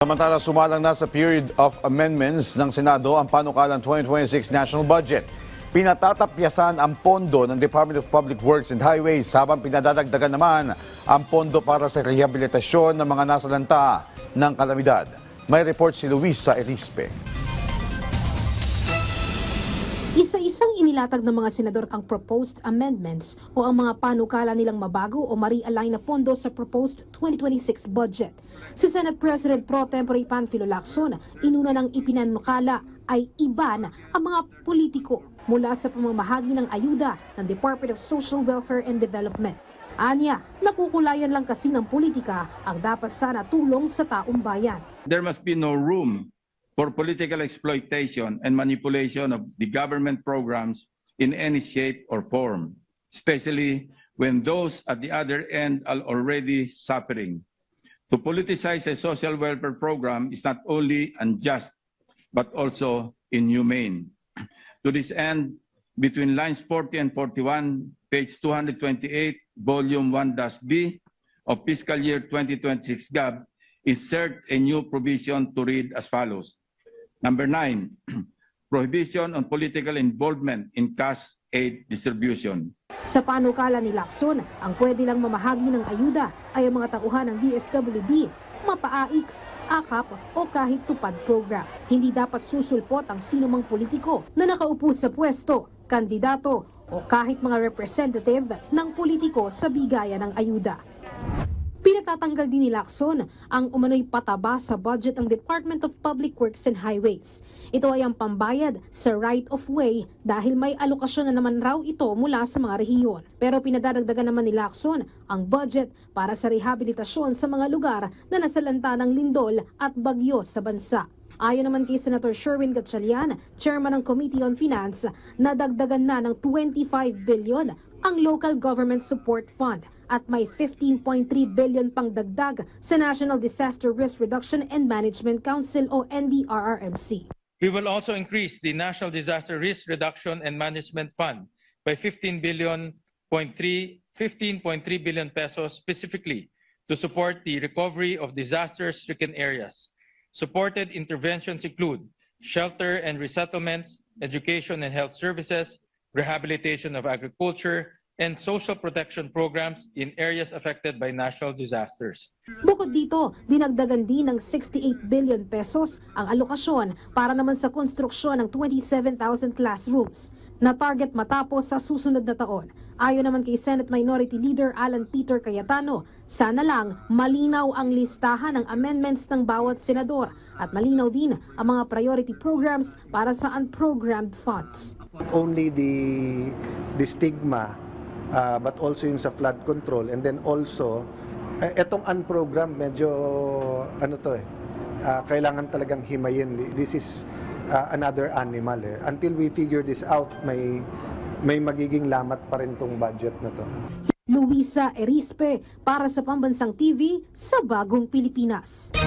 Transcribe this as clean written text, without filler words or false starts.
Samantala, sumalang na sa period of amendments ng Senado ang panukalang 2026 National Budget. Pinatatapyasan ang pondo ng Department of Public Works and Highways habang pinadadagdagan naman ang pondo para sa rehabilitasyon ng mga nasalanta ng kalamidad. May report si Luisa Erispe. Isa-isang inilatag ng mga senador ang proposed amendments o ang mga panukala nilang mabago o ma-realign na pondo sa proposed 2026 budget. Si Senate President Pro Tempore Panfilo Lacson, inuna ng ipinanukala ay iban ang mga politiko mula sa pamamahagi ng ayuda ng Department of Social Welfare and Development. Anya, nakukulayan lang kasi ng politika ang dapat sana tulong sa taong bayan. There must be no room for political exploitation and manipulation of the government programs in any shape or form, especially when those at the other end are already suffering. To politicize a social welfare program is not only unjust, but also inhumane. To this end, between lines 40 and 41, page 228, volume 1-B of fiscal year 2026 GAB, insert a new provision to read as follows. Number 9, prohibition on political involvement in cash aid distribution. Sa panukala ni Lacson, ang pwede lang mamahagi ng ayuda ay ang mga tauhan ng DSWD, MAPA-AIX, AKAP o kahit tupad program. Hindi dapat susulpot ang sinumang politiko na nakaupo sa pwesto, kandidato o kahit mga representative ng politiko sa bigayan ng ayuda. Pinatatanggal din ni Lacson ang umano'y pataba sa budget ng Department of Public Works and Highways. Ito ay ang pambayad sa right-of-way dahil may alokasyon na naman raw ito mula sa mga rehiyon. Pero pinadadagdagan naman ni Lacson ang budget para sa rehabilitasyon sa mga lugar na nasalanta ng lindol at bagyo sa bansa. Ayon naman kay Senator Sherwin Gatchalian, chairman ng Committee on Finance, nadagdagan na ng 25 billion ang Local Government Support Fund at may 15.3 billion pang dagdag sa National Disaster Risk Reduction and Management Council o NDRRMC. We will also increase the National Disaster Risk Reduction and Management Fund by 15.3 billion pesos specifically to support the recovery of disaster-stricken areas. Supported interventions include shelter and resettlements, education and health services, rehabilitation of agriculture, and social protection programs in areas affected by natural disasters. Bukod dito, dinagdagan din ng 68 billion pesos ang alokasyon para naman sa konstruksyon ng 27,000 classrooms na target matapos sa susunod na taon. Ayon naman kay Senate Minority Leader Alan Peter Cayetano, sana lang malinaw ang listahan ng amendments ng bawat senador at malinaw din ang mga priority programs para sa unprogrammed funds. Not only the stigma, but also yung sa flood control, and then also etong unprogrammed medyo kailangan talagang himayin. This is another animal. Until we figure this out, may magiging lamat pa rin tong budget na to. Luisa Erispe para sa Pambansang TV sa Bagong Pilipinas.